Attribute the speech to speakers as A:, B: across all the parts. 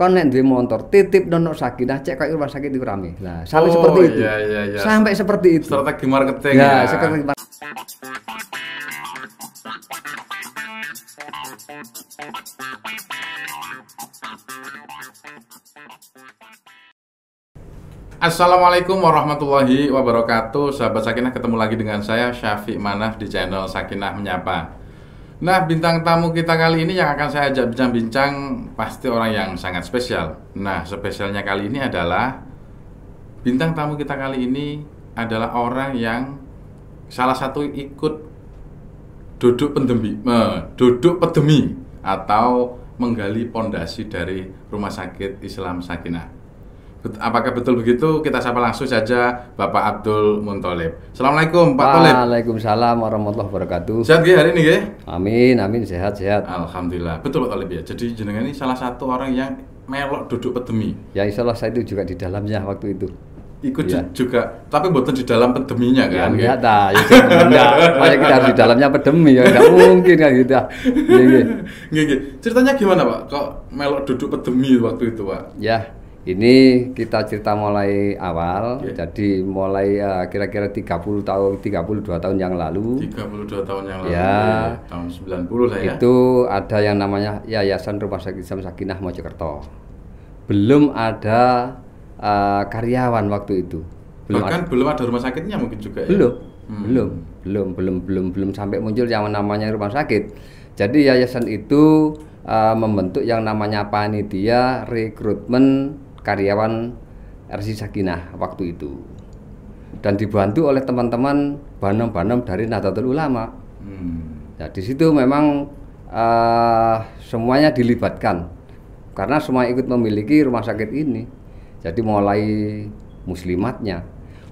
A: kon nek duwe motor titip nono Sakinah cek kok rumah sakit itu rame. Nah, sampai seperti itu.
B: Iya.
A: Sampai seperti itu.
B: Strategi marketing
A: ya.
B: Assalamualaikum warahmatullahi wabarakatuh. Sahabat Sakinah, ketemu lagi dengan saya Syafiq Manaf di channel Sakinah Menyapa. Nah, bintang tamu kita kali ini yang akan saya ajak bincang-bincang pasti orang yang sangat spesial. Nah, spesialnya kali ini adalah bintang tamu kita kali ini adalah orang yang salah satu ikut duduk pedemi atau menggali pondasi dari Rumah Sakit Islam Sakinah. Apakah betul begitu? Kita sapa langsung saja Bapak Abdul Muntholib. Assalamualaikum Pak Tholib.
A: Waalaikumsalam warahmatullahi wabarakatuh.
B: Sehat gak hari ini gak?
A: Amin, sehat.
B: Alhamdulillah. Betul Pak Tholib ya. Jadi jenengan ini salah satu orang yang melok duduk pedemi.
A: Ya insya Allah saya itu juga di dalamnya waktu itu.
B: Ikut ya. Juga, tapi bukan di dalam pedeminya kan?
A: Ya enggak, ya kita harus di dalamnya pedemi ya, enggak mungkin kan gitu.
B: Iya. Ceritanya gimana Pak? Kok melok duduk pedemi waktu itu Pak?
A: Ya. Ini kita cerita mulai awal, jadi mulai kira-kira 32 tahun yang lalu.
B: 32 tahun yang lalu,
A: ya,
B: tahun 90 lah ya.
A: Itu ada yang namanya Yayasan Rumah Sakit Islam Sakinah Mojokerto. Belum ada karyawan waktu itu.
B: Belum ada rumah sakitnya mungkin juga ya?
A: Belum sampai muncul yang namanya rumah sakit. Jadi yayasan itu membentuk yang namanya panitia rekrutmen karyawan RSI Sakinah waktu itu, dan dibantu oleh teman-teman banom-banom dari Nahdlatul Ulama. Nah, di situ memang semuanya dilibatkan karena semua ikut memiliki rumah sakit ini. Jadi mulai muslimatnya,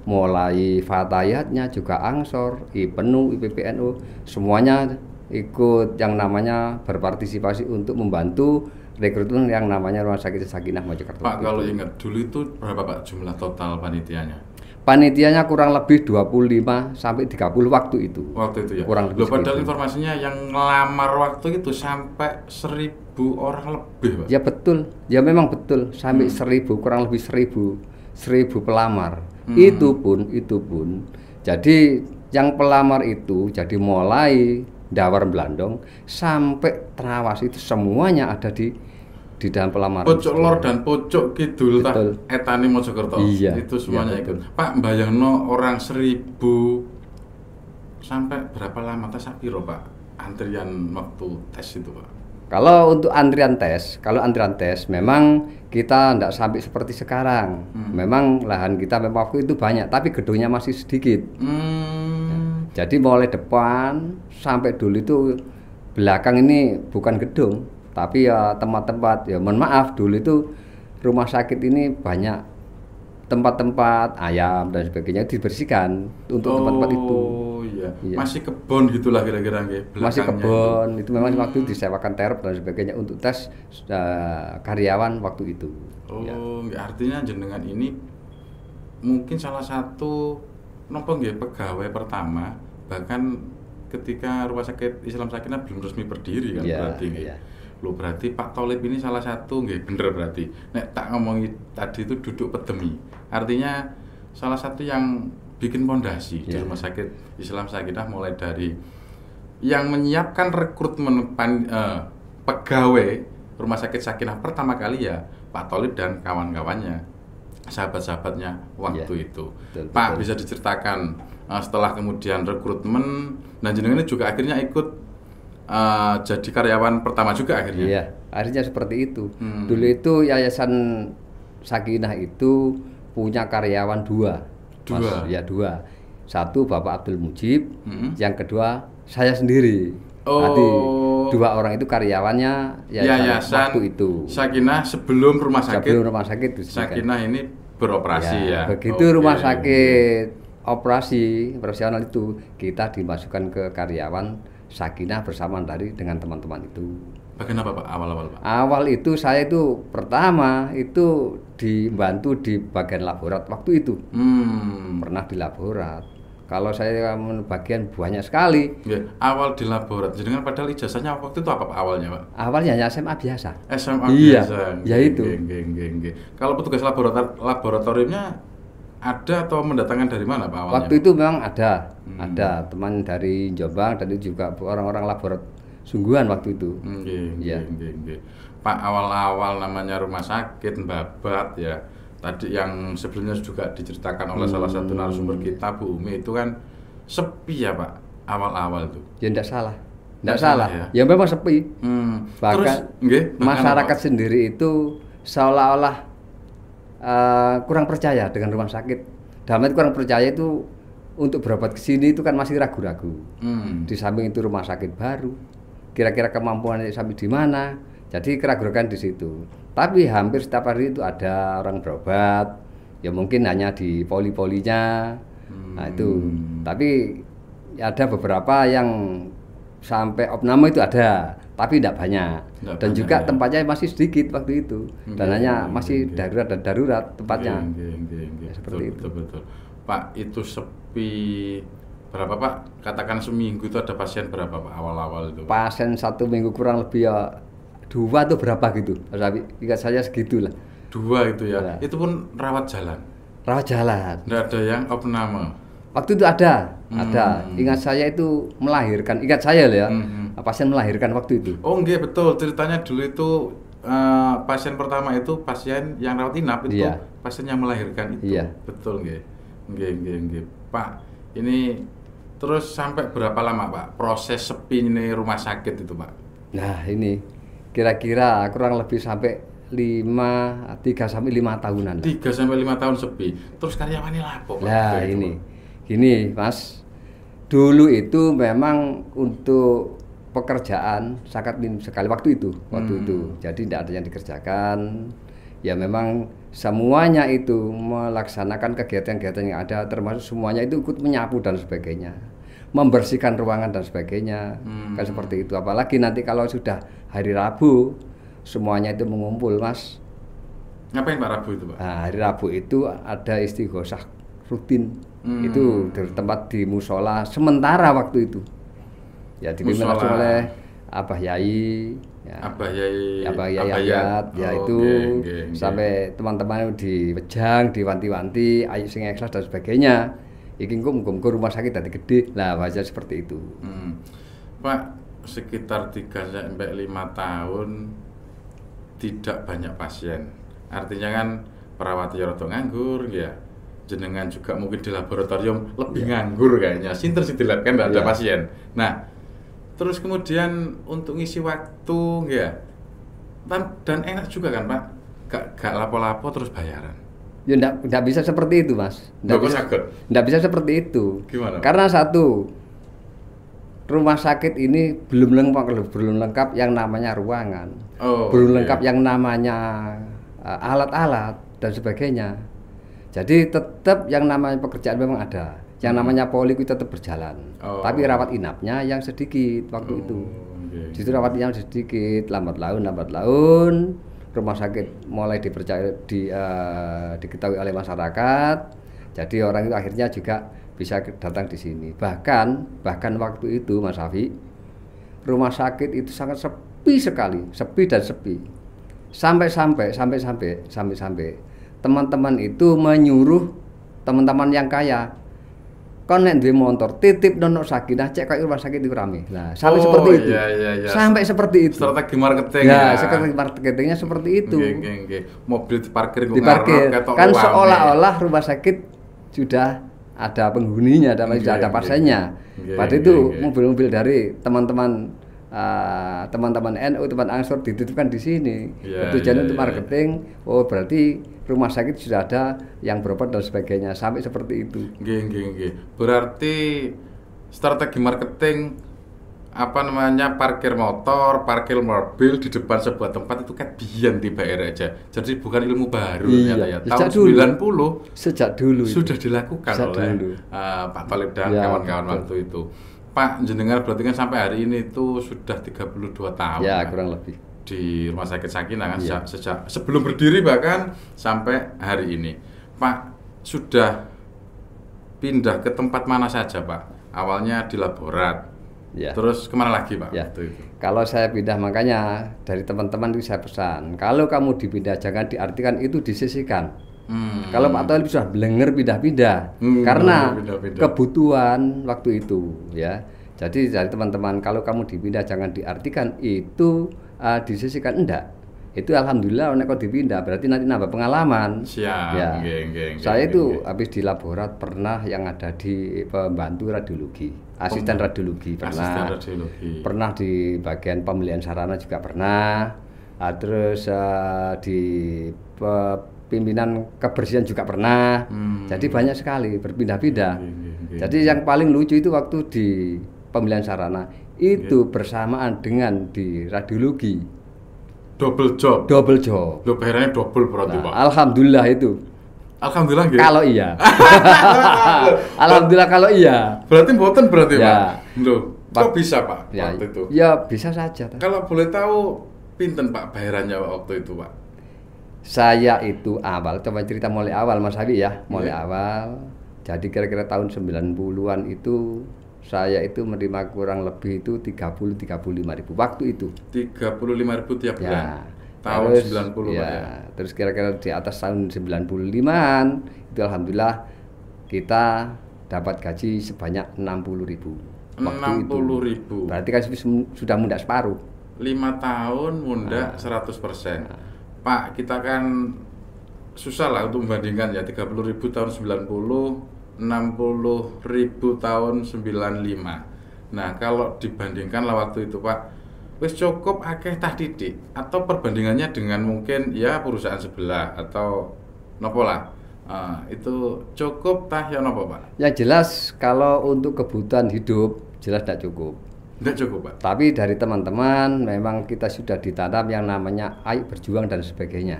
A: mulai fatayatnya, juga Ansor, IPNU, IPPNU, semuanya ikut yang namanya berpartisipasi untuk membantu rekrutmen yang namanya Rumah Sakit Sakinah Mojokerto.
B: Pak, kalau ingat dulu itu berapa Pak jumlah total panitianya?
A: Panitianya kurang lebih 25 sampai 30 waktu itu.
B: Waktu itu ya.
A: Kurang lebih.
B: Padahal informasinya yang ngelamar waktu itu sampai 1.000 orang lebih, Pak.
A: Ya betul. Ya memang betul sampai 1.000, kurang lebih 1.000 pelamar. Itu pun jadi yang pelamar itu jadi mulai Dawar Blandong sampai Trawas itu semuanya ada di dalam pelamar.
B: Pojok lor dan pojok kidul tah etani Mojokerto.
A: Iya,
B: itu semuanya
A: iya,
B: ikut. Pak, bayangno orang 1.000 sampai berapa lama tes piro Pak antrian waktu tes itu Pak?
A: Kalau untuk antrian tes memang kita tidak sampai seperti sekarang. Memang lahan kita memang waktu itu banyak, tapi gedungnya masih sedikit. Jadi mulai depan sampai dulu itu belakang ini bukan gedung, tapi ya tempat-tempat, ya mohon maaf dulu itu rumah sakit ini banyak tempat-tempat ayam dan sebagainya dibersihkan untuk tempat-tempat itu.
B: Iya. Masih kebon gitulah kira-kira nggih.
A: Masih kebon, itu memang waktu disewakan terop dan sebagainya untuk tes karyawan waktu itu.
B: Artinya jenengan ini mungkin salah satu nopo nggih pegawai pertama, bahkan ketika Rumah Sakit Islam Sakinah belum resmi berdiri kan berarti nggih. Loh, berarti Pak Tholib ini salah satu nggih bener berarti. Nek tak ngomongi tadi itu duduk pedemi. Artinya salah satu yang bikin pondasi di Rumah Sakit Islam Sakinah, mulai dari yang menyiapkan rekrutmen pegawai Rumah Sakit Sakinah pertama kali ya Pak Tholib dan kawan-kawannya, sahabat-sahabatnya waktu itu. Pak, bisa diceritakan setelah kemudian rekrutmen, dan jenengan juga akhirnya ikut jadi karyawan pertama juga akhirnya?
A: Iya, akhirnya seperti itu. Dulu itu Yayasan Sakinah itu punya karyawan dua. Dua. Satu Bapak Abdul Mujib, yang kedua saya sendiri. Nanti dua orang itu karyawannya Yayasan waktu itu.
B: Sakinah sebelum rumah sakit
A: Sakinah
B: ini beroperasi ya.
A: Begitu rumah sakit operasional itu, kita dimasukkan ke karyawan Sakinah bersama dengan teman-teman itu.
B: Bagian apa Pak awal-awal Pak?
A: Awal itu saya itu pertama itu dibantu di bagian laborat waktu itu. Pernah di laborat. Kalau saya bagian banyak sekali.
B: Ya, awal di laboratorium, jenengan padahal ijazahnya waktu itu apa Pak awalnya Pak?
A: Awalnya hanya SMA biasa.
B: SMA
A: iya,
B: biasa.
A: Ya itu.
B: Kalau petugas laboratoriumnya ada atau mendatangkan dari mana Pak awalnya?
A: Waktu itu memang ada teman dari Jombang dan itu juga orang-orang laboratorium sungguhan waktu itu.
B: Pak, awal-awal namanya rumah sakit Babat ya. Tadi yang sebelumnya juga diceritakan oleh salah satu narasumber kita Bu Umi itu kan sepi ya Pak awal-awal itu.
A: Ya enggak salah. Ya memang sepi. Bahkan masyarakat sendiri itu seolah-olah kurang percaya dengan rumah sakit. Dalam arti kurang percaya itu untuk berobat ke sini itu kan masih ragu-ragu. Di samping itu rumah sakit baru. Kira-kira kemampuannya sampai di mana? Jadi keraguan di situ. Tapi hampir setiap hari itu ada orang berobat. Ya mungkin hanya di poli-polinya. Nah itu. Tapi ada beberapa yang sampai opname itu ada, tapi tidak banyak. Dan juga tempatnya masih sedikit waktu itu. Dan hanya masih darurat tempatnya.
B: Seperti itu. Betul. Pak, itu sepi berapa Pak? Katakan seminggu itu ada pasien berapa Pak awal-awal itu?
A: Pasien 1 minggu kurang lebih ya 2 atau berapa gitu. Ingat saya segitulah.
B: 2 itu ya. Itu pun rawat jalan. Nggak ada yang opname.
A: Waktu itu ada. Ingat saya itu melahirkan. Ingat saya loh ya. Pasien melahirkan waktu itu.
B: Oh nggih betul. Ceritanya dulu itu pasien pertama itu pasien yang rawat inap itu pasien yang melahirkan itu.
A: Iya.
B: Betul nggih. Nggih. Pak, ini terus sampai berapa lama Pak proses sepi ini rumah sakit itu Pak? Nah
A: ini kira-kira kurang lebih sampai 3 sampai 5 tahunan.
B: 3 sampai 5 tahun sepi. Terus karyawannya lapo Pak?
A: Nah gini Mas, dulu itu memang untuk pekerjaan sangat minim sekali waktu itu. Jadi tidak ada yang dikerjakan. Ya memang semuanya itu melaksanakan kegiatan-kegiatan yang ada, termasuk semuanya itu ikut menyapu dan sebagainya, membersihkan ruangan dan sebagainya. Kan seperti itu. Apalagi nanti kalau sudah hari Rabu semuanya itu mengumpul Mas.
B: Ngapain Pak Rabu itu Pak?
A: Nah, hari Rabu itu ada istighosah rutin. Itu di tempat di musola sementara waktu itu. Ya dipimpin langsung oleh Abah Yai,
B: Abah Yai
A: Ayat, ya itu sampai teman-teman diwejang, diwanti-wanti, ayo sing ikhlas dan sebagainya. Iki muga-muga rumah sakit dadi gede. Lah wajar seperti itu.
B: Pak, sekitar 3 sampai 5 tahun tidak banyak pasien. Artinya kan perawat ya rada nganggur ya. Jenengan juga mungkin di laboratorium lebih nganggur kayaknya. Sinten sing dilab kan enggak ada pasien. Nah, terus kemudian untuk ngisi waktu ya. Dan enak juga kan, Pak. Gak lapo-lapo terus bayaran.
A: Ya enggak bisa seperti itu, Mas. Enggak bisa seperti itu.
B: Gimana?
A: Karena satu, rumah sakit ini belum lengkap yang namanya ruangan. Belum lengkap yang namanya alat-alat dan sebagainya. Jadi tetap yang namanya pekerjaan memang ada. Yang namanya poli itu tetap berjalan. Tapi rawat inapnya yang sedikit waktu itu. Justru rawat inap sedikit, lambat laun rumah sakit mulai diketahui oleh masyarakat. Jadi orang itu akhirnya juga bisa datang di sini. Bahkan waktu itu Mas Afi, rumah sakit itu sangat sepi sekali, sepi. Sampai teman-teman itu menyuruh teman-teman yang kaya, kon nek duwe motor titip nono Sakinah cek kaya rumah sakit itu rame. Nah, sampai seperti itu.
B: Iya.
A: Sampai seperti itu.
B: Strategi marketing.
A: Strategi marketingnya seperti itu.
B: Nggih. Mobil diparkir
A: kan seolah-olah rumah sakit sudah ada penghuninya, ada pasiennya. Padahal itu mobil-mobil dari teman-teman NU, teman Ansor dititipkan di sini. Tujuannya untuk marketing. Berarti rumah sakit sudah ada yang berobat dan sebagainya, sampai seperti itu.
B: Nggih. Berarti strategi marketing parkir motor, parkir mobil di depan sebuah tempat itu kan biyen dibayar aja. Jadi bukan ilmu baru ya. Tahun 90
A: sejak dulu
B: sudah dilakukan oleh Pak Talib dan kawan-kawan waktu itu. Pak, jenengan berarti kan sampai hari ini itu sudah 32 tahun.
A: Ya, kurang lebih.
B: Di Rumah Sakit Sakinah kan sejak sebelum berdiri bahkan sampai hari ini. Pak, sudah pindah ke tempat mana saja Pak? Awalnya di Laborat,
A: Ya.
B: terus kemana lagi Pak?
A: Ya.
B: Waktu itu?
A: Kalau saya pindah, makanya dari teman-teman itu saya pesan, kalau kamu dipindah jangan diartikan itu disisihkan. Kalau Pak Toel sudah blenger pindah-pindah, karena
B: pindah-pindah.
A: kebutuhan waktu itu, ya. Jadi dari teman-teman, kalau kamu dipindah jangan diartikan itu disisihkan, enggak. Itu alhamdulillah nek kok dipindah berarti nanti nambah pengalaman.
B: Siap.
A: Ya.
B: Nggih,
A: Saya itu habis di Laborat pernah yang ada di pembantu radiologi, asisten radiologi pernah.
B: Asisten radiologi.
A: Pernah di bagian pemilihan sarana juga pernah. Terus di pimpinan kebersihan juga pernah. Jadi banyak sekali berpindah-pindah. Jadi yang paling lucu itu waktu di pemilihan sarana itu bersamaan dengan di radiologi.
B: Double job.
A: Double job.
B: Lo bayarannya double berarti Pak.
A: Alhamdulillah itu.
B: Alhamdulillah nggih.
A: Kalau iya. Alhamdulillah kalau iya.
B: Berarti mboten berarti
A: Ya.
B: Pak. Loh, kok bisa Pak
A: Ya,
B: waktu itu?
A: ya bisa saja.
B: Kalau boleh tahu pinten Pak bayarannya waktu itu Pak?
A: Saya itu awal, coba cerita mulai awal Mas Habi ya, mulai awal. Jadi kira-kira tahun 90-an itu saya itu menerima kurang lebih itu 30-35 ribu waktu itu.
B: 35.000 tiap bulan.
A: Ya.
B: Tahun
A: Terus,
B: 90
A: ya,
B: Pak ya.
A: terus kira-kira di atas tahun 95-an itu alhamdulillah kita dapat gaji sebanyak 60.000 waktu
B: 60.000.
A: itu. Berarti kan sudah mundak separuh.
B: 5 tahun mundak 100%. Pak, kita kan susah lah untuk membandingkan ya 30.000 tahun 90, 60.000 tahun 95. Nah, kalau dibandingkan lah waktu itu Pak, wis cukup akeh tah titik atau perbandingannya dengan mungkin ya perusahaan sebelah atau nopo lah. Itu cukup tah ya nopo Pak?
A: Yang jelas kalau untuk kebutuhan hidup jelas tidak cukup.
B: Tidak cukup Pak.
A: Tapi dari teman-teman memang kita sudah ditanam yang namanya ayo berjuang dan sebagainya.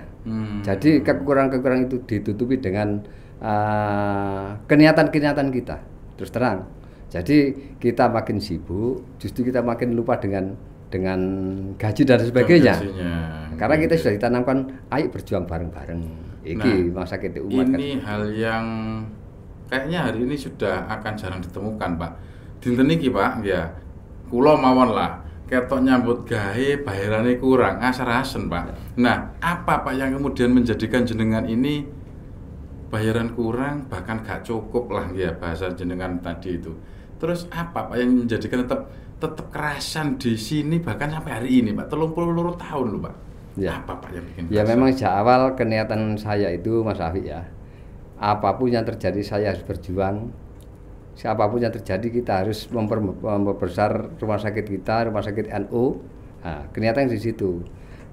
A: Jadi kekurangan-kekurangan itu ditutupi dengan kenyataan-kenyataan kita. Terus terang. Jadi kita makin sibuk, justru kita makin lupa dengan gaji dan sebagainya. Karena kita sudah ditanamkan ayo berjuang bareng-bareng. Iki masa kita umat.
B: Ini hal yang kayaknya hari ini sudah akan jarang ditemukan Pak. Dinten iki Pak, ya. Kula mawon lah, ketok nyambut gawe bayarannya kurang, asar-asen Pak. Nah, apa Pak yang kemudian menjadikan jenengan ini bayaran kurang bahkan gak cukup lah ya bahasa jenengan tadi itu. Terus apa Pak yang menjadikan tetap kerasan di sini bahkan sampai hari ini Pak? 32 tahun loh Pak.
A: Ya.
B: Apa Pak yang bikin
A: Ya
B: kerasan?
A: memang sejak awal keniatan saya itu Mas Afiq ya. Apapun yang terjadi saya harus berjuang. Siapapun yang terjadi kita harus memperbesar rumah sakit kita, rumah sakit NU. Nah, kenyataan di situ.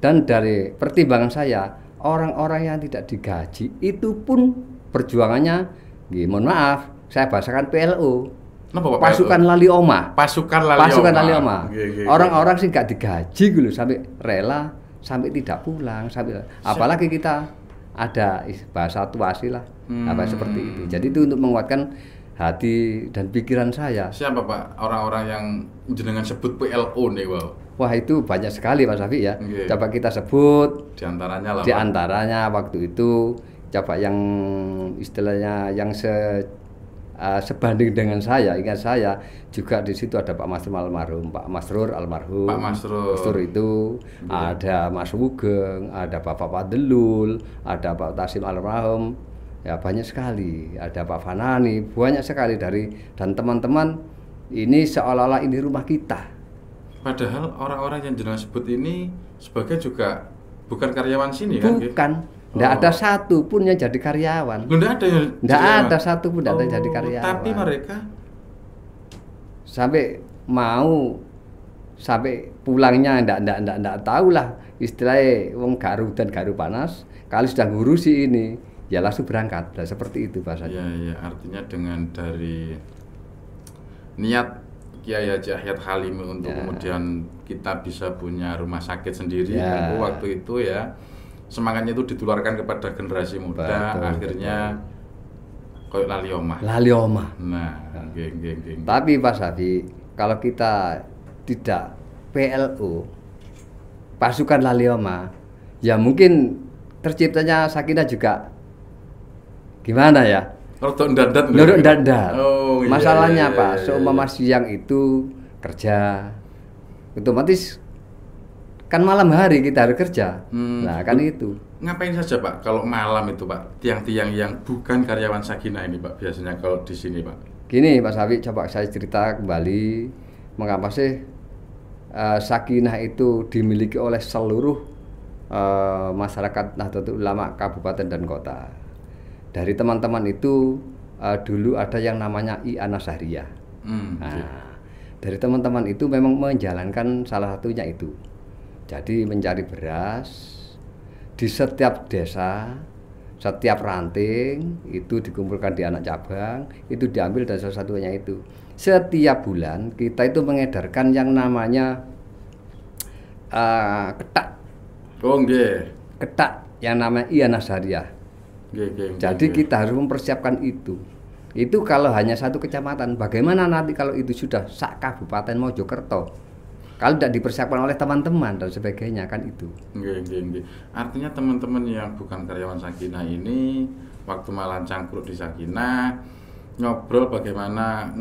A: Dan dari pertimbangan saya, orang-orang yang tidak digaji itu pun perjuangannya, mohon maaf, saya bahasakan PLO.
B: Kenapa, Pak,
A: Pasukan
B: PLO?
A: Lali Oma.
B: Pasukan Lali
A: Pasukan
B: Oma.
A: Lali Oma.
B: Nggih.
A: Orang-orang sih nggak digaji gitu sampai rela, sampai tidak pulang, sampai apalagi kita ada bahasa tuasi lah, apa seperti itu. Jadi itu untuk menguatkan hati dan pikiran saya.
B: Siapa Pak orang-orang yang jenengan sebut PLO nih wow?
A: Wah itu banyak sekali Mas Afiq ya.
B: Nggih.
A: Coba kita sebut.
B: Di antaranya lah
A: Di
B: Pak.
A: antaranya waktu itu coba yang istilahnya yang sebanding dengan saya, ingat saya juga di situ ada Pak Masrur almarhum, Pak Masrur almarhum.
B: Pak Masrur.
A: Masrur itu ada Mas Wugeng, ada Bapak Padelul, ada Pak Tasim almarhum. Ya banyak sekali, ada Pak Fanani, banyak sekali dan teman-teman ini seolah-olah ini rumah kita.
B: Padahal orang-orang yang jenengan sebut ini sebagai juga bukan karyawan sini kan?
A: Bukan, tidak ada satu pun yang jadi karyawan.
B: Loh, enggak ada yang
A: Tidak ada satu pun yang jadi karyawan.
B: Tapi mereka
A: sampai mau sampai pulangnya enggak tahu lah istilahnya wong garu dan garu panas. Kalau sudah ngurusi ini ya langsung berangkat. Nah, seperti itu bahasanya.
B: ya artinya dengan dari niat Kiai Haji Ahyad Halimi untuk kemudian kita bisa punya rumah sakit sendiri tentu waktu itu ya semangatnya itu ditularkan kepada generasi muda.
A: Betul,
B: akhirnya koyo Lali Omah.
A: Lali Omah.
B: Nah, geng.
A: Tapi Pak Safi, kalau kita tidak PLO pasukan Lali Omah, ya mungkin terciptanya Sakinah juga gimana ya?
B: Rodok ndadat.
A: Rodok ndadat.
B: Oh, iya,
A: masalahnya
B: iya,
A: Pak,
B: iya,
A: seumpama siang itu kerja, otomatis kan malam hari kita harus kerja. Nah, kan itu.
B: Ngapain saja Pak kalau malam itu Pak? Tiang-tiang yang bukan karyawan Sakinah ini Pak biasanya kalau di sini Pak.
A: Gini Pak Safi, coba saya cerita kembali mengapa sih Sakinah itu dimiliki oleh seluruh masyarakat Nahdlatul Ulama kabupaten dan kota. Dari teman-teman itu dulu ada yang namanya I.Ana Sahriyah. Dari teman-teman itu memang menjalankan salah satunya itu. Jadi mencari beras di setiap desa, setiap ranting itu dikumpulkan di anak cabang, itu diambil dan salah satunya itu. Setiap bulan kita itu mengedarkan yang namanya ketak.
B: Oh nggih.
A: Ketak yang namanya I.Ana Sahriyah. Jadi kita harus mempersiapkan itu. Itu kalau hanya satu kecamatan. Bagaimana nanti kalau itu sudah sak Kabupaten Mojokerto? Kalau tidak dipersiapkan oleh teman-teman dan sebagainya kan itu.
B: Nggih. Artinya teman-teman yang bukan karyawan Sakinah ini waktu malam cangkruk di Sakinah ngobrol bagaimana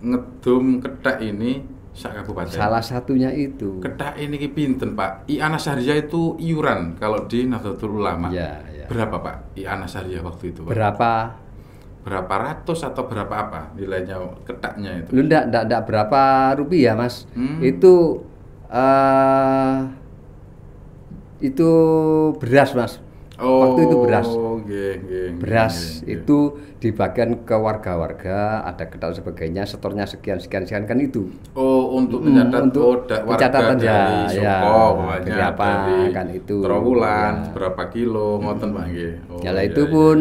B: ngedum ketak ini sak kabupaten.
A: Salah satunya itu.
B: Ketak ini pinten Pak? I.Ana Sahriyah itu iuran kalau di Nahdlatul Ulama.
A: Ya.
B: Berapa Pak I.Ana Sahriyah waktu itu Pak? Berapa ratus atau berapa apa nilainya ketaknya itu?
A: Lu enggak berapa rupiah Mas. Itu beras Mas. Waktu itu beras. Beras itu dibagikan ke warga-warga, ada ketat sebagainya, setornya sekian kan itu.
B: Untuk mencatat
A: pencatatan
B: berapa
A: kan itu.
B: Trawulan berapa kilo ngoten Pak nggih.
A: Itu pun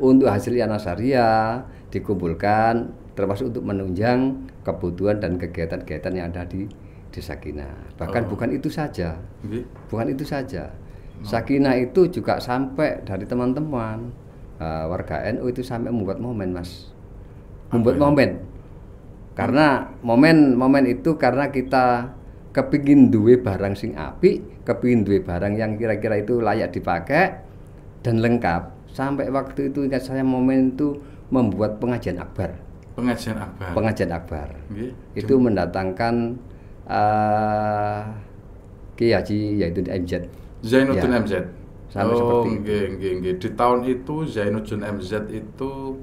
A: untuk hasil I.Ana Sahriyah dikumpulkan termasuk untuk menunjang kebutuhan dan kegiatan-kegiatan yang ada di Sakinah. Bahkan bukan itu saja. Bukan itu saja. Sakinah itu juga sampai dari teman-teman warga NU itu sampai membuat momen Mas. Membuat momen. Karena momen itu karena kita kepingin duwe barang sing apik, kepingin duwe barang yang kira-kira itu layak dipakai dan lengkap. Sampai waktu itu ingat saya momen itu membuat pengajian akbar. Pengajian akbar. Itu mendatangkan Kiai Haji
B: Zainuddin MZ.
A: Sampai seperti
B: itu. Di tahun itu Zainuddin MZ itu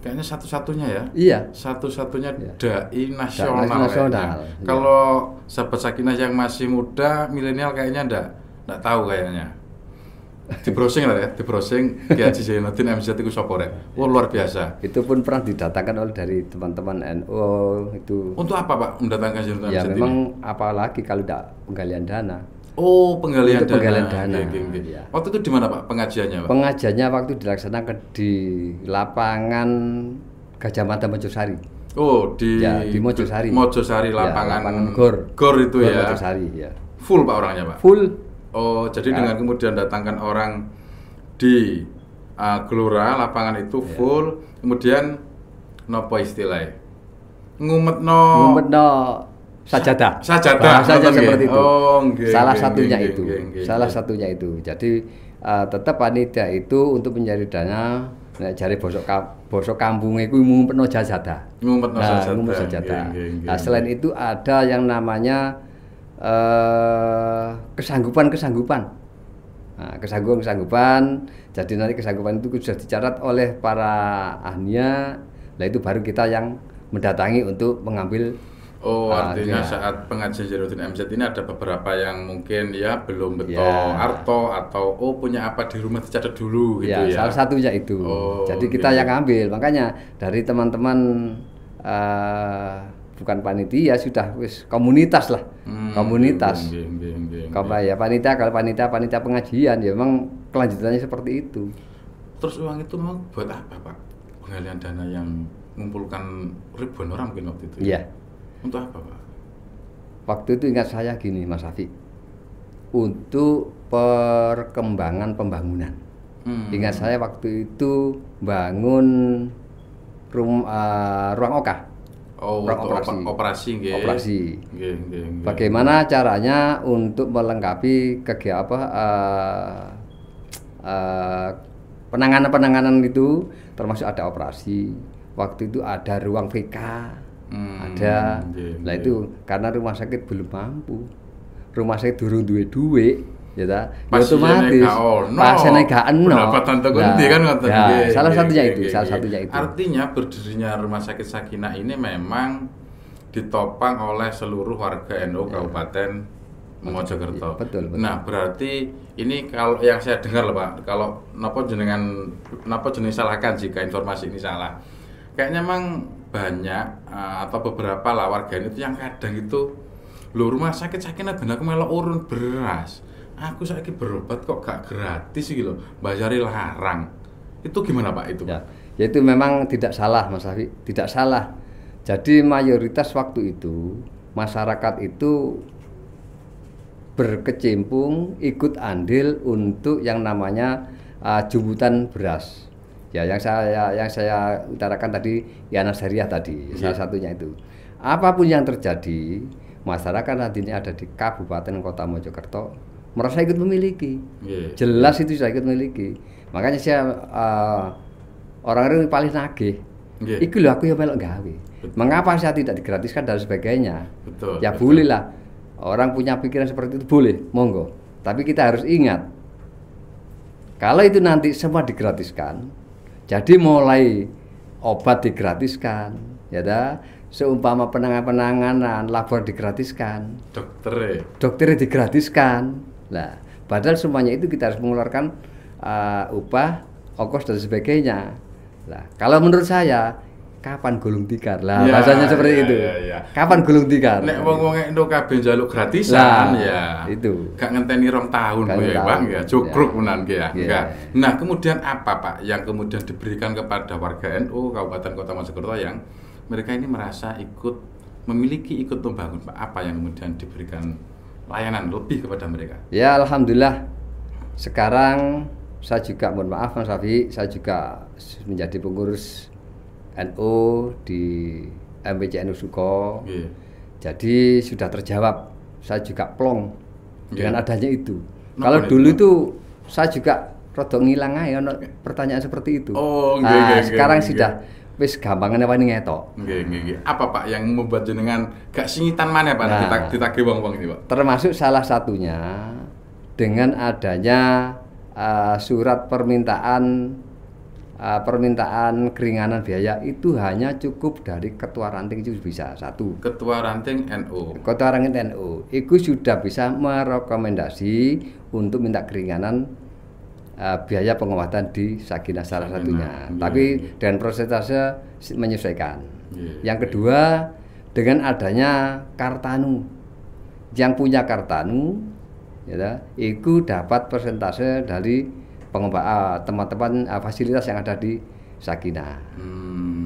B: kayaknya satu-satunya ya.
A: Iya.
B: Satu-satunya dai nasional.
A: Ya.
B: Kalau sahabat Sakinah yang masih muda, milenial kayaknya enggak tahu kayaknya. Di browsing Kiai Haji Zainuddin MZ itu sapa rek? Luar biasa.
A: Itu pun pernah didatangkan oleh dari teman-teman NU itu.
B: Untuk apa Pak mendatangkan Zainuddin MZ?
A: Ya memang apalagi kalau tidak penggalian dana.
B: Penggalian
A: dana.
B: Ya. Waktu itu di mana Pak pengajiannya Pak?
A: Pengajiannya waktu dilaksanakan di lapangan Gajah Mada Mojosari.
B: Di
A: Mojosari.
B: Lapangan
A: Gor
B: itu ya.
A: Mojosari ya.
B: Full Pak orangnya Pak?
A: Full.
B: Jadi dengan kemudian datangkan orang di Gelora, lapangan itu full, kemudian nopo istilahnya? Ngumetno sajadah.
A: Bahasanya seperti itu. Salah satunya itu. Jadi tetap panitia itu untuk mencari dana, cari bosok kampung itu ngumpetno sajadah. Nah, selain itu ada yang namanya kesanggupan. Nah, kesanggupan. Jadi nanti kesanggupan itu sudah dicatat oleh para ahlinya. Nah, itu baru kita yang mendatangi untuk mengambil.
B: Artinya saat pengajian Zainuddin MZ ini ada beberapa yang mungkin ya belum betul arto atau punya apa di rumah dicatat dulu gitu ya.
A: Salah satunya itu. Jadi kita yang ambil. Makanya dari teman-teman bukan panitia sudah komunitas lah. Komunitas. Kalau panitia pengajian ya memang kelanjutannya seperti itu.
B: Terus uang itu memang buat apa Pak? Penggalian dana yang mengumpulkan ribuan orang mungkin waktu itu.
A: Iya.
B: Untuk apa Pak?
A: Waktu itu ingat saya gini Mas Afi, untuk perkembangan pembangunan. Ingat saya waktu itu bangun ruang OKA. Operasi. Bagaimana caranya untuk melengkapi penanganan itu termasuk ada operasi. Waktu itu ada ruang VK, ada. Nah itu karena rumah sakit belum mampu, rumah sakit durung duwe duit, ya ta. Otomatis pasiennya gak ono.
B: Pendapatan terkunti kan ngoten.
A: Salah satunya itu.
B: Artinya berdirinya Rumah Sakit Sakinah ini memang ditopang oleh seluruh warga NU Kabupaten Mojokerto.
A: Betul.
B: Nah, berarti ini kalau yang saya dengar loh Pak, kalau napa jenis salahkan jika informasi ini salah. Kayaknya memang banyak atau beberapa lah warga itu yang kadang itu lho Rumah Sakit Sakinah ben aku melok urun beras. Aku saiki berobat kok gak gratis iki lho, bayari larang. Itu gimana Pak itu?
A: Ya itu memang tidak salah Mas Safi, tidak salah. Jadi mayoritas waktu itu masyarakat itu berkecimpung ikut andil untuk yang namanya jumputan beras. Ya yang saya utarakan tadi Yana Syariah tadi, salah satunya itu. Apapun yang terjadi, masyarakat nanti ini ada di Kabupaten Kota Mojokerto merasa ikut memiliki. Jelas itu saya ikut memiliki. Makanya saya orang-orang paling nagih. Iku lho aku ya melok gawe. Mengapa saya tidak digratiskan dan sebagainya?
B: Betul.
A: Ya boleh lah. Orang punya pikiran seperti itu boleh, monggo. Tapi kita harus ingat, kalau itu nanti semua digratiskan, jadi mulai obat digratiskan, ya dah. Seumpama penanganan labor digratiskan, dokternya digratiskan. Lah, padahal semuanya itu kita harus mengeluarkan upah, ongkos dan sebagainya. Lah, kalau menurut saya kapan gulung tikar lah bahasanya seperti itu. Kapan gulung tikar?
B: Nek wong-wong endo kabeh njaluk gratisan
A: itu.
B: Gak ngenteni 2 tahun ya, Bang ya. Cukruk menan ya. Nah, kemudian apa Pak yang kemudian diberikan kepada warga NU Kabupaten Kota Mojokerto yang mereka ini merasa ikut membangun Pak? Apa yang kemudian diberikan layanan lebih kepada mereka? Ya
A: alhamdulillah. Sekarang saya juga mohon maaf Mas Safi, saya juga menjadi pengurus NU di MPC NU Suko. Jadi sudah terjawab. Saya juga plong dengan adanya itu. Kalau dulu itu saya juga rada ngilang aja pertanyaan seperti itu. Sekarang sudah wis gampangan apa ngetok.
B: Apa Pak yang membuat jenengan gak singitan mana Pak ditagih wong-wong ini Pak?
A: Termasuk salah satunya dengan adanya surat permintaan keringanan biaya itu hanya cukup dari ketua ranting itu bisa satu.
B: Ketua ranting NU.
A: Ketua ranting NU itu sudah bisa merekomendasi untuk minta keringanan biaya pengobatan di Sakinah salah satunya. Tapi dengan persentase menyesuaikan. Yang kedua dengan adanya Kartanu, yang punya Kartanu, ya, itu dapat persentase dari teman-teman fasilitas yang ada di Sakinah.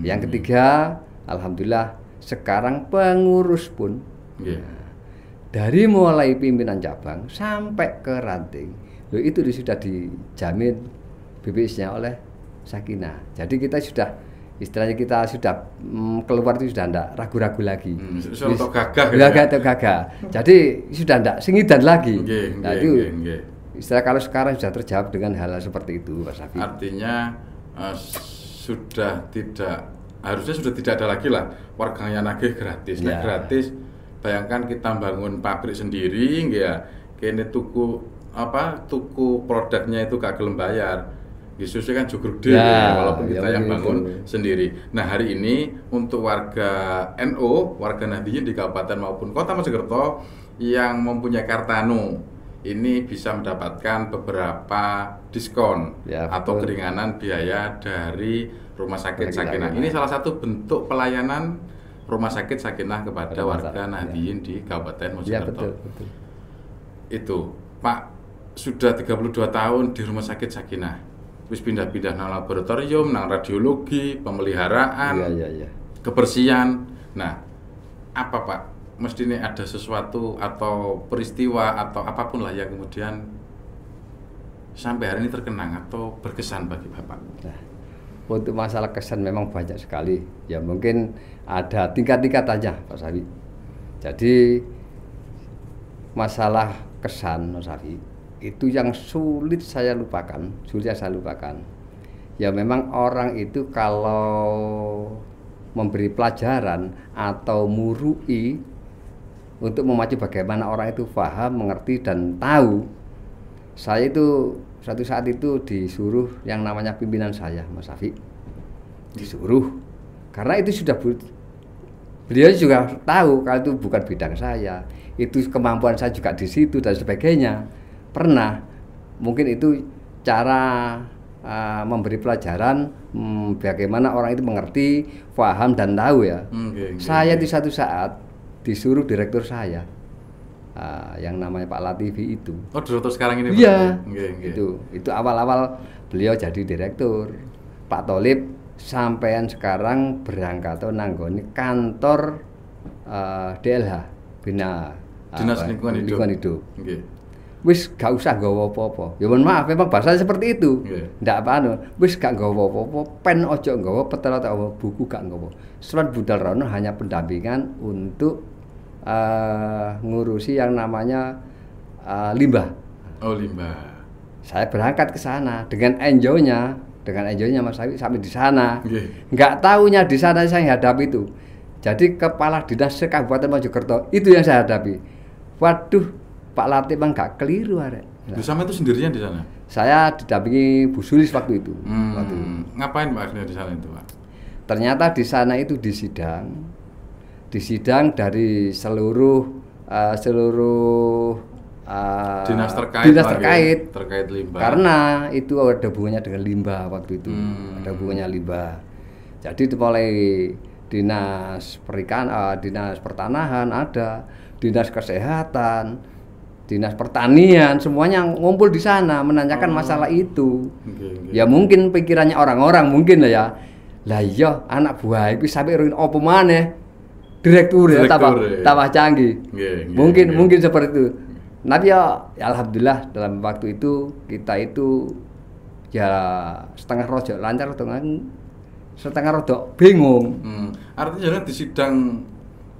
A: Yang ketiga, alhamdulillah sekarang pengurus pun dari mulai pimpinan cabang sampai ke ranting, itu sudah dijamin BPS-nya oleh Sakinah. Jadi kita sudah istilahnya kita sudah keluar itu sudah tidak ragu-ragu lagi.
B: Untuk gagah.
A: Jadi sudah tidak singidan lagi. Istilah kalau sekarang sudah terjawab dengan hal seperti itu, Pak Safi.
B: Artinya harusnya sudah tidak ada lagi lah warganya nagih gratis. Nah, gratis, bayangkan kita bangun pabrik sendiri, ya, kene tuku produknya itu gak gelem bayar. Yesusnya kan juga gede, walaupun kita yang bangun sendiri. Nah, hari ini untuk warga NU, warga Nahdliyin di Kabupaten maupun Kota Mojokerto yang mempunyai Kartanu ini bisa mendapatkan beberapa diskon atau keringanan biaya dari Rumah Sakit Sakinah. Ini salah satu bentuk pelayanan Rumah Sakit Sakinah kepada warga Nahdliyin di Kabupaten Mojokerto.
A: Betul.
B: Itu, Pak, sudah 32 tahun di Rumah Sakit Sakinah. Wis pindah-pindah nang laboratorium, nang radiologi, pemeliharaan, kebersihan. Nah, apa Pak? Mestinya ada sesuatu atau peristiwa atau apapun lah yang kemudian sampai hari ini terkenang atau berkesan bagi Bapak.
A: Nah, untuk masalah kesan memang banyak sekali. Ya mungkin ada tingkat-tingkat aja Pak Safi. Jadi masalah kesan Mas Safi itu yang sulit saya lupakan. Ya memang orang itu kalau memberi pelajaran atau murui untuk memacu bagaimana orang itu paham, mengerti dan tahu. Saya itu suatu saat itu disuruh yang namanya pimpinan saya, Mas Afi, disuruh karena itu sudah beliau juga tahu kalau itu bukan bidang saya, itu kemampuan saya juga di situ dan sebagainya. Pernah mungkin itu cara memberi pelajaran bagaimana orang itu mengerti, paham dan tahu ya. Saya di satu saat disuruh direktur saya yang namanya Pak Latifi itu.
B: Oh, direktur sekarang ini?
A: Iya. Itu awal-awal beliau jadi direktur. Pak Tholib sampean sekarang berangkat atau nanggoni kantor DLH
B: Dinas Lingkungan Hidup.
A: Wis gak usah nggawa apa-apa. Ya mohon maaf, memang bahasanya seperti itu. Ndak apa-apa. Wis gak nggawa apa-apa, pen ojo nggawa, peten atau buku gak nggawa. Surat budal rono hanya pendampingan untuk ngurusi yang namanya limbah.
B: Oh, limbah.
A: Saya berangkat ke sana dengan enjoynya Mas Awi sampai di sana. Nggak tahunya di sana saya hadapi itu. Jadi kepala dinas Kabupaten Mojokerto itu yang saya hadapi. Waduh, Pak Latif bang gak keliru arek.
B: Nah. Sama itu sendirian di sana?
A: Saya didampingi Bu Sulis waktu itu.
B: Ngapain Pak akhirnya di sana itu Pak?
A: Ternyata di sana itu disidang dari seluruh
B: dinas terkait limbah.
A: Karena itu ada hubungannya dengan limbah waktu itu. Ada hubungannya limbah. Jadi mulai dinas dinas pertanahan ada, dinas kesehatan, dinas pertanian, semuanya ngumpul di sana menanyakan masalah itu. Ya mungkin pikirannya orang-orang mungkin lah ya. Lah iya anak buah itu sampai ruin apa maneh? Direktur ya tambah canggih. Mungkin seperti itu. Tapi ya alhamdulillah dalam waktu itu kita itu ya setengah rojo lancar setengah rojo bingung.
B: Artinya disidang.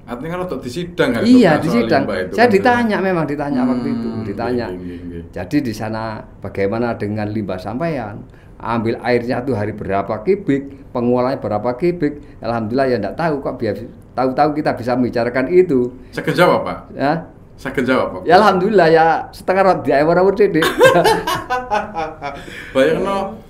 B: Artinya kalau disidang kan?
A: Iya, disidang. Saya ditanya waktu itu, ditanya. Jadi di sana bagaimana dengan limbah sampean? Ambil airnya tuh hari berapa kubik, pengolahannya berapa kubik. Alhamdulillah ya enggak tahu kok biar tahu-tahu kita bisa membicarakan itu.
B: Saya jawab, Pak.
A: Ya.
B: Saya jawab, Pak.
A: Ya alhamdulillah ya setengah roti awur-awur titik.
B: Bayangno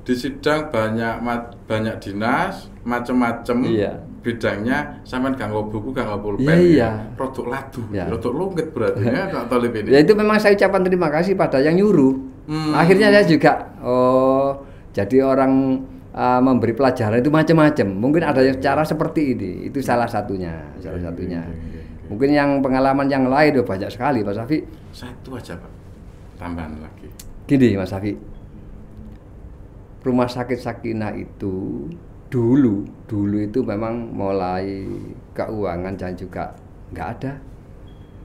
B: di sidang banyak dinas, macam-macam.
A: Iya.
B: Bidangnya sampean gak nggo buku, gak nggo pulpen.
A: Iya.
B: Rodok ladu, rodok lungket berarti ya Pak Tholib ini.
A: Ya itu memang saya ucapkan terima kasih pada yang nyuruh. Akhirnya saya juga jadi orang memberi pelajaran itu macam-macam. Mungkin ada yang cara seperti ini. Itu salah satunya. Mungkin yang pengalaman yang lain udah banyak sekali Pak Safi.
B: Satu aja Pak. Tambahan lagi.
A: Gini Mas Safi. Rumah sakit Sakinah itu dulu itu memang mulai keuangan dan juga nggak ada,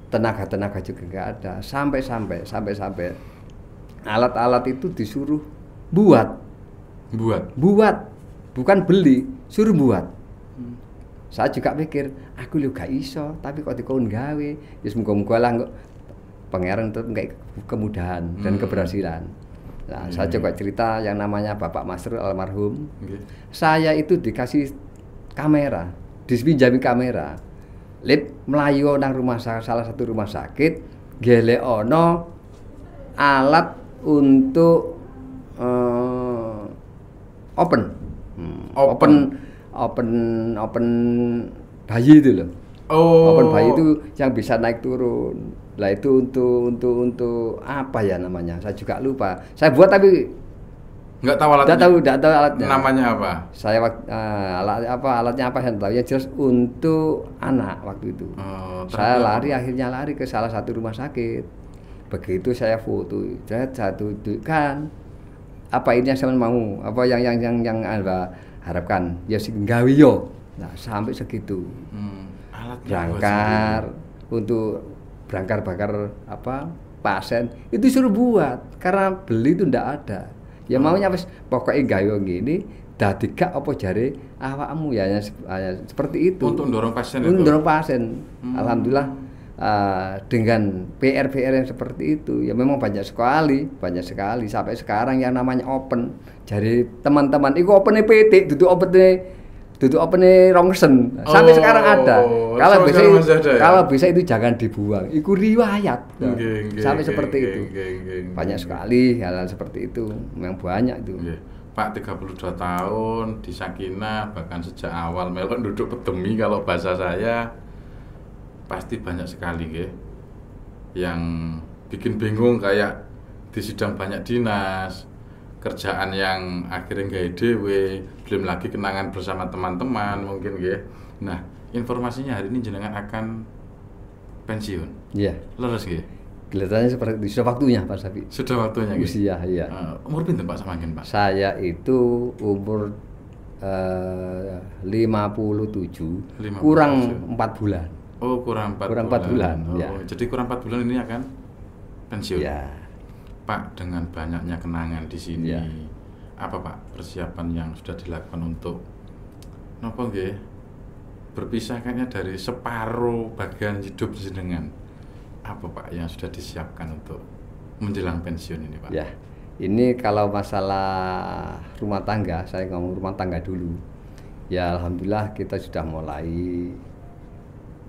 A: tenaga juga nggak ada, sampai alat-alat itu disuruh buat, bukan beli, suruh buat. Saya juga pikir aku lu gak iso, tapi kok dikon gawe, ya muga-muga lah pangeran tetap kayak kemudahan dan keberhasilan. Nah, saya coba cerita yang namanya Bapak Masrur almarhum. Saya itu dikasih kamera, dipinjami kamera. Lip melayu nang salah satu rumah sakit, gelek ono alat untuk open bayi itu loh. Open bayi itu yang bisa naik turun. Lah itu untuk apa ya namanya? Saya juga lupa. Saya buat tapi
B: nggak tahu alatnya.
A: Nggak tahu alatnya.
B: Namanya apa?
A: Saya alatnya apa saya tahu ya jelas untuk anak waktu itu. Saya akhirnya lari ke salah satu rumah sakit. Begitu saya foto, saya tunjukkan apa ini yang saya mau, apa yang Anda harapkan. Ya sing gawe yo. Nah, sampai segitu. Berangkar untuk berangkar bakar pasien itu suruh buat karena beli itu ndak ada ya maunya wis pokoknya gawe gini dadi gak apa jare awakmu ya seperti itu
B: untuk mendorong pasien
A: Alhamdulillah dengan PR-PR yang seperti itu ya memang banyak sekali sampai sekarang yang namanya open dari teman-teman itu opennya PT duduk opennya Rongsen sampai sekarang ada kalau bisa itu jangan dibuang itu riwayat sampai seperti itu banyak sekali hal-hal seperti itu memang banyak itu.
B: Pak 32 tahun di Sakinah bahkan sejak awal melon duduk pedemi kalau bahasa saya pasti banyak sekali yang bikin bingung kayak di sidang banyak dinas, kerjaan yang akhirnya nggak dewe, belum lagi kenangan bersama teman-teman mungkin Nah, informasinya hari ini jenengan akan pensiun.
A: Iya.
B: Leres
A: Kelihatannya seperti itu. Sudah waktunya Pak Safi.
B: Sudah waktunya
A: usia, iya.
B: Umur pinten Pak samakin Pak?
A: Saya itu umur 57 kurang 4 bulan.
B: Oh, kurang 4
A: bulan. Ya.
B: Jadi kurang 4 bulan ini akan pensiun.
A: Ya.
B: Pak, dengan banyaknya kenangan di sini,
A: ya.
B: Apa Pak persiapan yang sudah dilakukan untuk berpisah kayaknya dari separuh bagian hidup jenengan? Apa Pak yang sudah disiapkan untuk menjelang pensiun ini Pak?
A: Ya, ini kalau masalah rumah tangga, saya ngomong rumah tangga dulu. Ya Alhamdulillah kita sudah mulai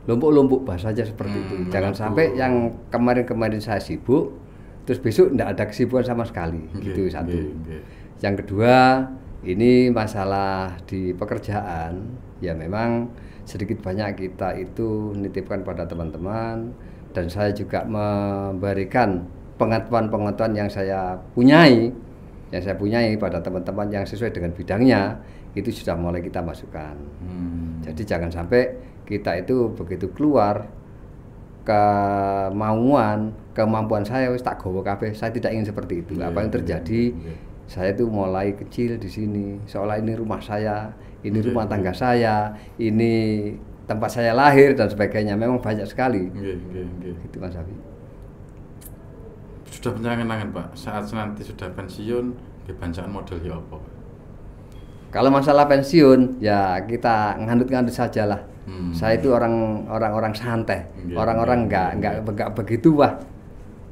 A: lompok-lompok bahasanya seperti itu. Jangan sampai yang kemarin-kemarin saya sibuk, terus besok tidak ada kesibukan sama sekali. Itu satu. Yang kedua, ini masalah di pekerjaan. Ya memang sedikit banyak kita itu nitipkan pada teman-teman dan saya juga memberikan pengetahuan-pengetahuan yang saya punyai pada teman-teman yang sesuai dengan bidangnya itu sudah mulai kita masukkan. Jadi jangan sampai kita itu begitu keluar kemampuan saya wis tak gowo kabeh. Saya tidak ingin seperti itu. Apa yang terjadi? Saya itu mulai kecil di sini, seolah ini rumah saya, ini rumah tangga saya, ini tempat saya lahir dan sebagainya. Memang banyak sekali. Gitu Mas Safi.
B: Sudah punya kenangan Pak, saat nanti sudah pensiun, kebancaan model ya apa?
A: Kalau masalah pensiun, ya kita nganut-nganut sajalah. Saya itu orang santai, orang-orang nggak begitu Pak.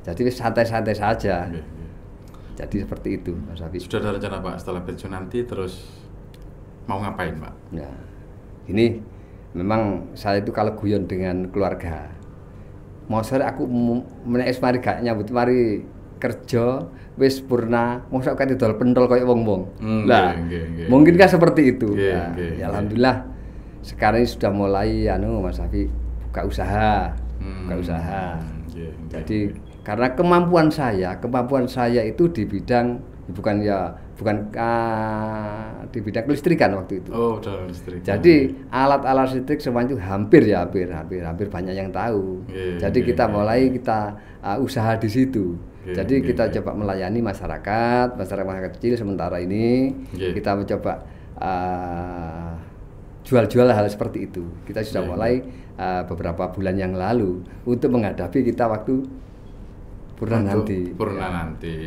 A: Jadi santai-santai saja. Jadi seperti itu, Mas Safi.
B: Sudah ada rencana Pak setelah pensiun nanti terus mau ngapain Pak?
A: Ya, ini memang saya itu kalau guyon dengan keluarga. Mau sore aku menek mari gak nyambut mari kerja wis purna mosok kate dol pentol koyo wong-wong. Lah, mungkinkah seperti itu? Ya alhamdulillah sekarang ini sudah mulai Mas Safi buka usaha. Jadi karena kemampuan saya itu di bidang bukan di bidang kelistrikan waktu itu.
B: Oh, dalam listrik.
A: Jadi alat-alat listrik semua itu hampir banyak yang tahu. Jadi kita mulai usaha di situ. Jadi kita coba melayani masyarakat kecil sementara ini. Kita mencoba jual-jual hal seperti itu. Kita sudah mulai beberapa bulan yang lalu untuk menghadapi kita waktu purna nanti.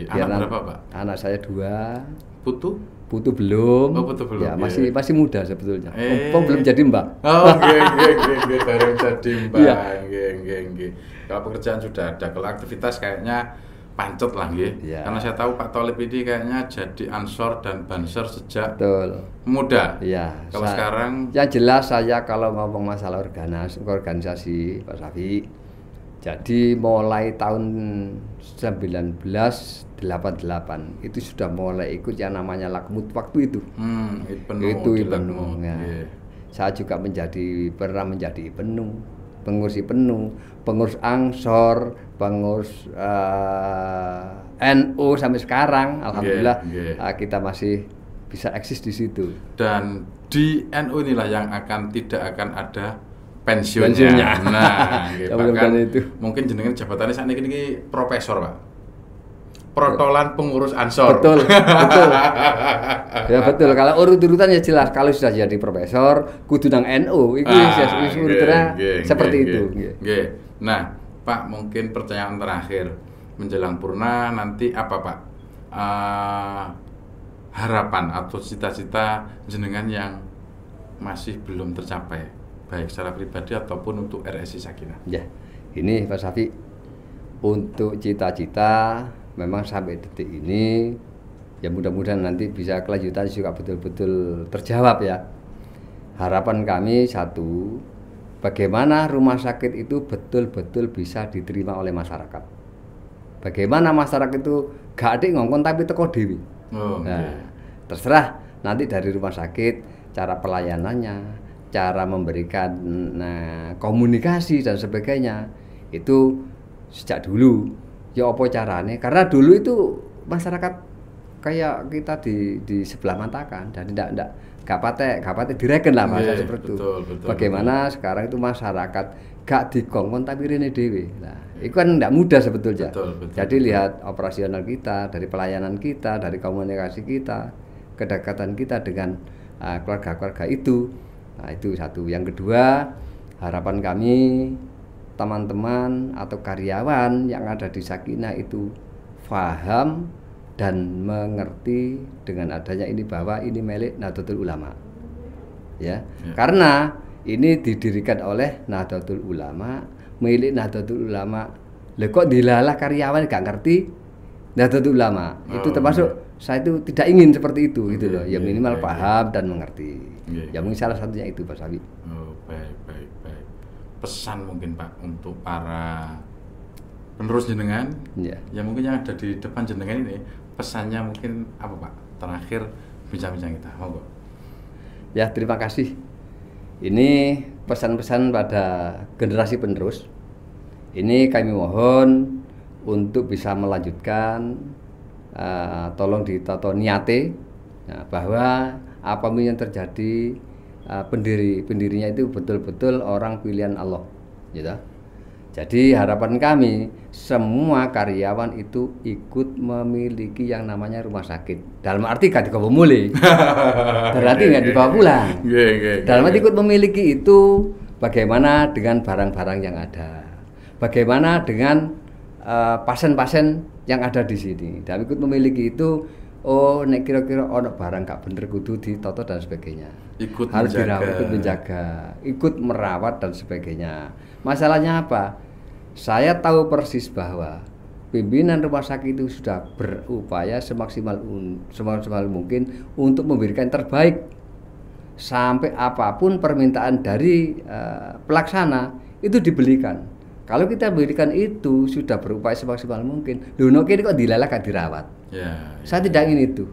B: Anak berapa Pak?
A: Anak saya 2. Putu belum.
B: Oh, putu belum.
A: Ya, masih muda sebetulnya. Belum jadi Mbak.
B: Oh, nggih, baru jadi Mbak. Nggih. Kalau pekerjaan sudah ada, kalau aktivitas kayaknya pancet lah nggih. Karena saya tahu Pak Tholib ini kayaknya jadi ansor dan banser sejak muda.
A: Iya.
B: Kalau sekarang
A: yang jelas saya kalau ngomong masalah organisasi Pak Safi. Jadi mulai tahun 1988 itu sudah mulai ikut yang namanya Lakmut waktu itu. Itu Ibnu. Saya juga pernah menjadi Ibnu, pengurus Ibnu, pengurus Ansor, pengurus NU sampai sekarang. Alhamdulillah kita masih bisa eksis di situ.
B: Dan di NU inilah yang tidak akan ada pensiunnya. Nah, bahkan itu. Mungkin jenengan jabatannya saat ini profesor Pak. Protolan pengurus Ansor.
A: Betul. Ya betul. Kalau urut-urutan ya jelas. Kalau sudah jadi profesor, kudu nang NU. Itu urutannya seperti itu.
B: Nah, Pak mungkin pertanyaan terakhir menjelang purna nanti apa Pak? Harapan atau cita-cita jenengan yang masih belum tercapai, baik secara pribadi ataupun untuk RSI Sakinah.
A: Ya, Ini Pak Safi, untuk cita-cita memang sampai detik ini ya mudah-mudahan nanti bisa kelanjutan juga betul-betul terjawab ya. Harapan kami satu, bagaimana rumah sakit itu betul-betul bisa diterima oleh masyarakat. Bagaimana masyarakat itu gak ada ngongkon tapi teko dewi. Nah, terserah nanti dari rumah sakit, cara pelayanannya, cara memberikan komunikasi dan sebagainya itu sejak dulu ya apa caranya, karena dulu itu masyarakat kayak kita di sebelah mata kan, dan tidak gak patek direken lah bahasa seperti itu. Bagaimana sekarang itu masyarakat gak dikongkon tapi rene dhewe. Nah, itu kan tidak mudah sebetulnya. Jadi lihat operasional kita, dari pelayanan kita, dari komunikasi kita, kedekatan kita dengan keluarga-keluarga itu. Nah, itu satu. Yang kedua, harapan kami teman-teman atau karyawan yang ada di Sakinah itu paham dan mengerti dengan adanya ini bahwa ini milik Nahdlatul Ulama. Ya. Karena ini didirikan oleh Nahdlatul Ulama, milik Nahdlatul Ulama. Lah kok dilalah karyawan gak ngerti Nahdlatul Ulama. Itu termasuk saya itu tidak ingin seperti itu gitu loh. Ya minimal paham dan mengerti. Ya mungkin salah satunya itu Pak Sawi.
B: Oh, baik. Pesan mungkin Pak untuk para penerus jenengan ya mungkin yang ada di depan jenengan ini, pesannya mungkin apa Pak terakhir bincang-bincang kita, monggo.
A: Ya terima kasih. Ini pesan-pesan pada generasi penerus. Ini kami mohon untuk bisa melanjutkan, tolong ditata niate bahwa apapun yang terjadi, pendirinya itu betul-betul orang pilihan Allah, gitu. Jadi harapan kami semua karyawan itu ikut memiliki yang namanya rumah sakit. Dalam arti gak dibawa mulai, berarti nggak dibawa pulang. Dalam arti ikut memiliki itu bagaimana dengan barang-barang yang ada, bagaimana dengan pasien-pasien yang ada di sini. Dan ikut memiliki itu, oh nek kira-kira ono barang gak bener kudu ditoto dan sebagainya. Harus dirawat, ikut menjaga, ikut merawat dan sebagainya. Masalahnya apa? Saya tahu persis bahwa pimpinan rumah sakit itu sudah berupaya semaksimal mungkin untuk memberikan yang terbaik. Sampai apapun permintaan dari pelaksana itu dibelikan. Kalau kita berikan itu sudah berupaya semaksimal mungkin. Loh ini kok dilalah gak dirawat. Saya tidak ingin itu.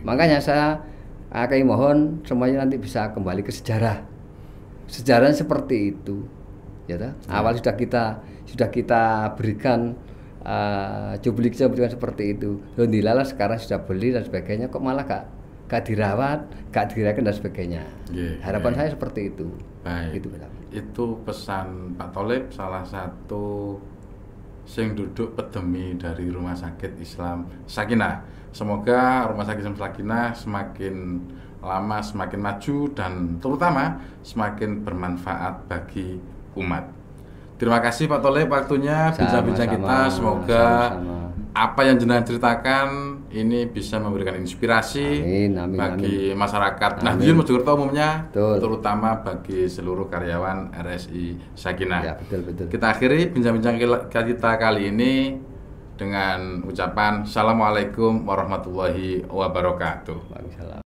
A: Makanya saya kami mohon semuanya nanti bisa kembali ke sejarah. Sejarah seperti itu. Ya, awal sudah kita berikan cuplikan seperti itu. Dilala sekarang sudah beli dan sebagainya, kok malah gak dirawat, gak dirayakan dan sebagainya. Harapan saya seperti itu.
B: Baik. Itu pesan Pak Tholib, salah satu sing duduk pedemi dari Rumah Sakit Islam Sakinah. Semoga Rumah Sakit Islam Sakinah semakin lama semakin maju dan terutama semakin bermanfaat bagi umat. Terima kasih Pak Tholib waktunya bincang-bincang kita. Semoga apa yang jenengan ceritakan ini bisa memberikan inspirasi bagi masyarakat Nahdliyin Mojokerto umumnya, terutama bagi seluruh karyawan RSI Sakinah.
A: Ya, betul.
B: Kita akhiri bincang-bincang kita kali ini dengan ucapan Assalamualaikum warahmatullahi wabarakatuh.
A: Waalaikumsalam.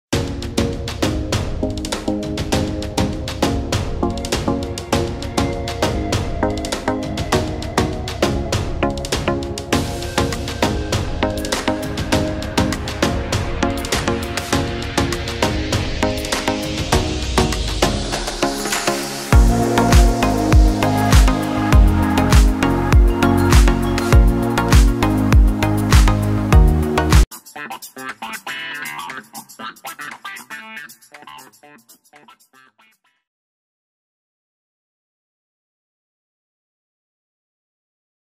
C: Bye.